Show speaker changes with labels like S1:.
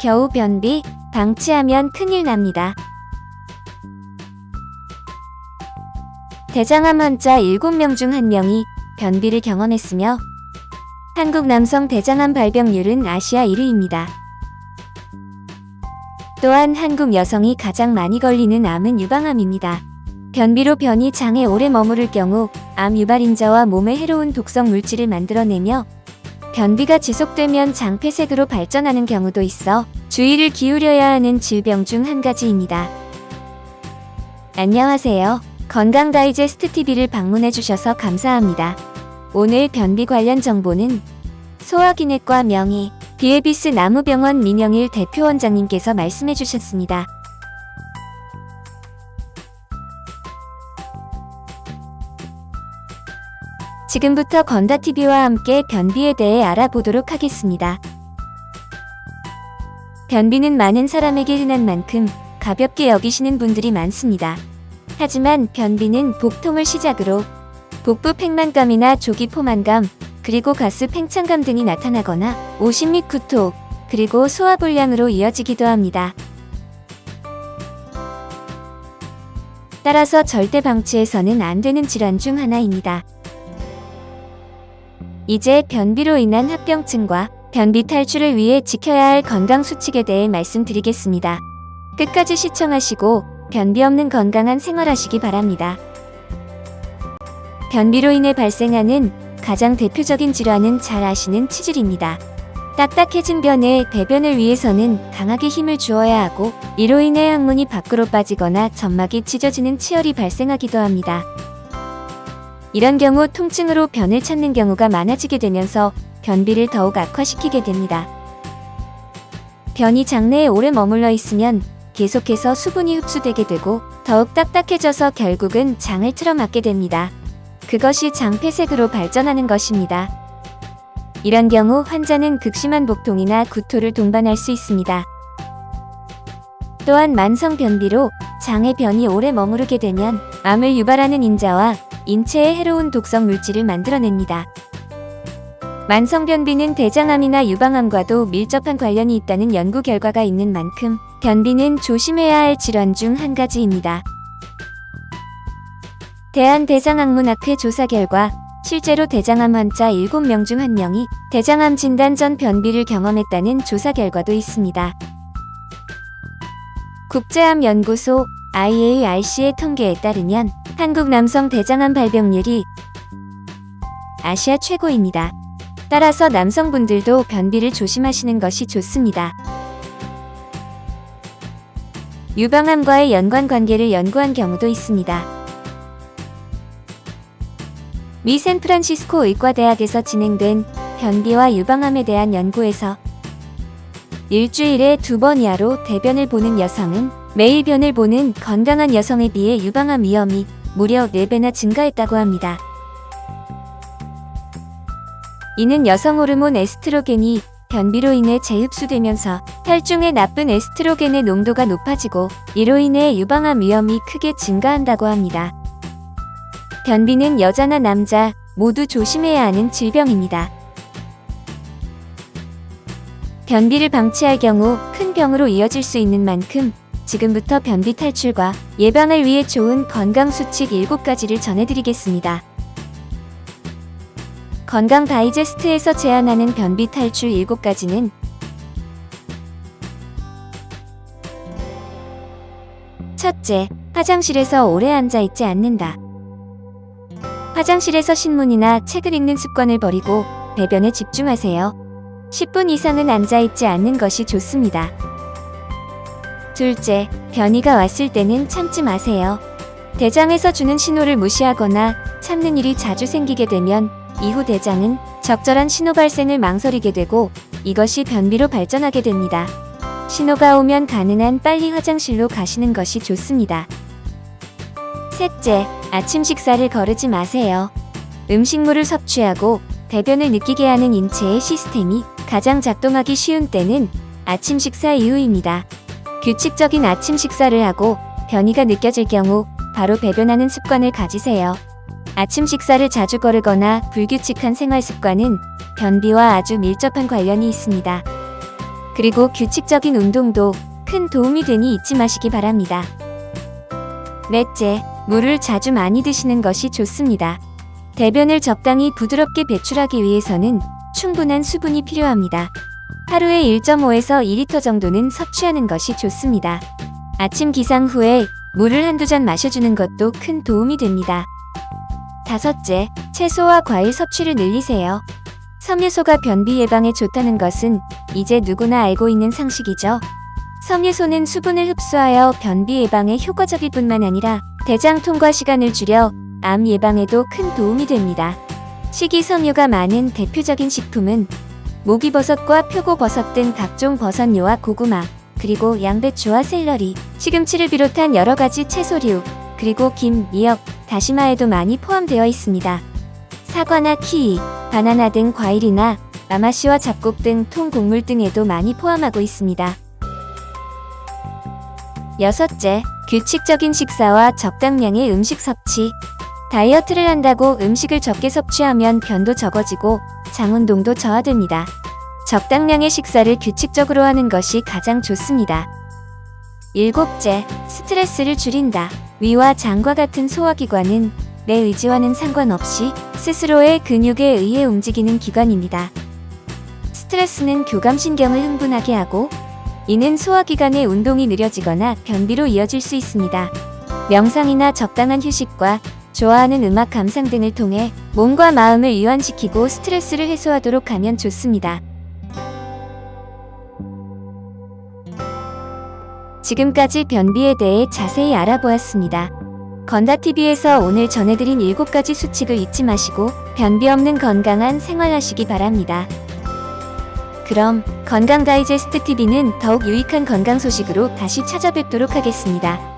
S1: 겨우 변비 방치하면 큰일 납니다. 대장암 환자 7명 중 1명이 변비를 경험했으며 한국 남성 대장암 발병률은 아시아 1위입니다. 또한 한국 여성이 가장 많이 걸리는 암은 유방암입니다. 변비로 변이 장에 오래 머무를 경우 암 유발인자와 몸에 해로운 독성 물질을 만들어내며 변비가 지속되면 장 폐색으로 발전하는 경우도 있어 주의를 기울여야 하는 질병 중 한 가지입니다. 안녕하세요. 건강 다이제스트 TV를 방문해 주셔서 감사합니다. 오늘 변비 관련 정보는 소화기내과 명의 비에비스 나무병원 민영일 대표원장님께서 말씀해 주셨습니다. 지금부터 건다TV와 함께 변비에 대해 알아보도록 하겠습니다. 변비는 많은 사람에게 흔한 만큼 가볍게 여기시는 분들이 많습니다. 하지만 변비는 복통을 시작으로 복부 팽만감이나 조기 포만감, 그리고 가스 팽창감 등이 나타나거나 오심 및 구토, 그리고 소화불량으로 이어지기도 합니다. 따라서 절대 방치해서는 안 되는 질환 중 하나입니다. 이제 변비로 인한 합병증과 변비 탈출을 위해 지켜야 할 건강수칙에 대해 말씀드리겠습니다. 끝까지 시청하시고 변비 없는 건강한 생활하시기 바랍니다. 변비로 인해 발생하는 가장 대표적인 질환은 잘 아시는 치질입니다. 딱딱해진 변에 배변을 위해서는 강하게 힘을 주어야 하고 이로 인해 항문이 밖으로 빠지거나 점막이 찢어지는 치열이 발생하기도 합니다. 이런 경우 통증으로 변을 찾는 경우가 많아지게 되면서 변비를 더욱 악화시키게 됩니다. 변이 장내에 오래 머물러 있으면 계속해서 수분이 흡수되게 되고 더욱 딱딱해져서 결국은 장을 틀어막게 됩니다. 그것이 장 폐색으로 발전하는 것입니다. 이런 경우 환자는 극심한 복통이나 구토를 동반할 수 있습니다. 또한 만성 변비로 장에 변이 오래 머무르게 되면 암을 유발하는 인자와 인체에 해로운 독성 물질을 만들어냅니다. 만성 변비는 대장암이나 유방암과도 밀접한 관련이 있다는 연구 결과가 있는 만큼 변비는 조심해야 할 질환 중 한 가지입니다. 대한대장학문학회 조사 결과 실제로 대장암 환자 7명 중 1명이 대장암 진단 전 변비를 경험했다는 조사 결과도 있습니다. 국제암연구소 IARC의 통계에 따르면 한국 남성 대장암 발병률이 아시아 최고입니다. 따라서 남성분들도 변비를 조심하시는 것이 좋습니다. 유방암과의 연관 관계를 연구한 경우도 있습니다. 미 샌프란시스코 의과대학에서 진행된 변비와 유방암에 대한 연구에서 일주일에 2번 이하로 대변을 보는 여성은 매일 변을 보는 건강한 여성에 비해 유방암 위험이 무려 4배나 증가했다고 합니다. 이는 여성 호르몬 에스트로겐이 변비로 인해 재흡수되면서 혈중의 나쁜 에스트로겐의 농도가 높아지고 이로 인해 유방암 위험이 크게 증가한다고 합니다. 변비는 여자나 남자 모두 조심해야 하는 질병입니다. 변비를 방치할 경우 큰 병으로 이어질 수 있는 만큼 지금부터 변비 탈출과 예방을 위해 좋은 건강수칙 7가지를 전해드리겠습니다. 건강 다이제스트에서 제안하는 변비 탈출 7가지는 첫째, 화장실에서 오래 앉아있지 않는다. 화장실에서 신문이나 책을 읽는 습관을 버리고 배변에 집중하세요. 10분 이상은 앉아있지 않는 것이 좋습니다. 둘째, 변이가 왔을 때는 참지 마세요. 대장에서 주는 신호를 무시하거나 참는 일이 자주 생기게 되면 이후 대장은 적절한 신호 발생을 망설이게 되고 이것이 변비로 발전하게 됩니다. 신호가 오면 가능한 빨리 화장실로 가시는 것이 좋습니다. 셋째, 아침 식사를 거르지 마세요. 음식물을 섭취하고 배변을 느끼게 하는 인체의 시스템이 가장 작동하기 쉬운 때는 아침 식사 이후입니다. 규칙적인 아침 식사를 하고 변이가 느껴질 경우 바로 배변하는 습관을 가지세요. 아침 식사를 자주 거르거나 불규칙한 생활 습관은 변비와 아주 밀접한 관련이 있습니다. 그리고 규칙적인 운동도 큰 도움이 되니 잊지 마시기 바랍니다. 넷째, 물을 자주 많이 드시는 것이 좋습니다. 대변을 적당히 부드럽게 배출하기 위해서는 충분한 수분이 필요합니다. 하루에 1.5에서 2리터 정도는 섭취하는 것이 좋습니다. 아침 기상 후에 물을 한두 잔 마셔주는 것도 큰 도움이 됩니다. 다섯째, 채소와 과일 섭취를 늘리세요. 섬유소가 변비 예방에 좋다는 것은 이제 누구나 알고 있는 상식이죠. 섬유소는 수분을 흡수하여 변비 예방에 효과적일 뿐만 아니라 대장 통과 시간을 줄여 암 예방에도 큰 도움이 됩니다. 식이섬유가 많은 대표적인 식품은 목이버섯과 표고버섯 등 각종 버섯류와 고구마, 그리고 양배추와 샐러리, 시금치를 비롯한 여러 가지 채소류, 그리고 김, 미역, 다시마에도 많이 포함되어 있습니다. 사과나 키위, 바나나 등 과일이나 아마씨와 잡곡 등 통곡물 등에도 많이 포함하고 있습니다. 여섯째, 규칙적인 식사와 적당량의 음식 섭취. 다이어트를 한다고 음식을 적게 섭취하면 변도 적어지고 장운동도 저하됩니다. 적당량의 식사를 규칙적으로 하는 것이 가장 좋습니다. 일곱째, 스트레스를 줄인다. 위와 장과 같은 소화기관은 내 의지와는 상관없이 스스로의 근육에 의해 움직이는 기관입니다. 스트레스는 교감신경을 흥분하게 하고 이는 소화기관의 운동이 느려지거나 변비로 이어질 수 있습니다. 명상이나 적당한 휴식과 좋아하는 음악 감상 등을 통해 몸과 마음을 이완시키고 스트레스를 해소하도록 하면 좋습니다. 지금까지 변비에 대해 자세히 알아보았습니다. 건다TV에서 오늘 전해드린 7가지 수칙을 잊지 마시고 변비 없는 건강한 생활하시기 바랍니다. 그럼 건강 다이제스트 TV는 더욱 유익한 건강 소식으로 다시 찾아뵙도록 하겠습니다.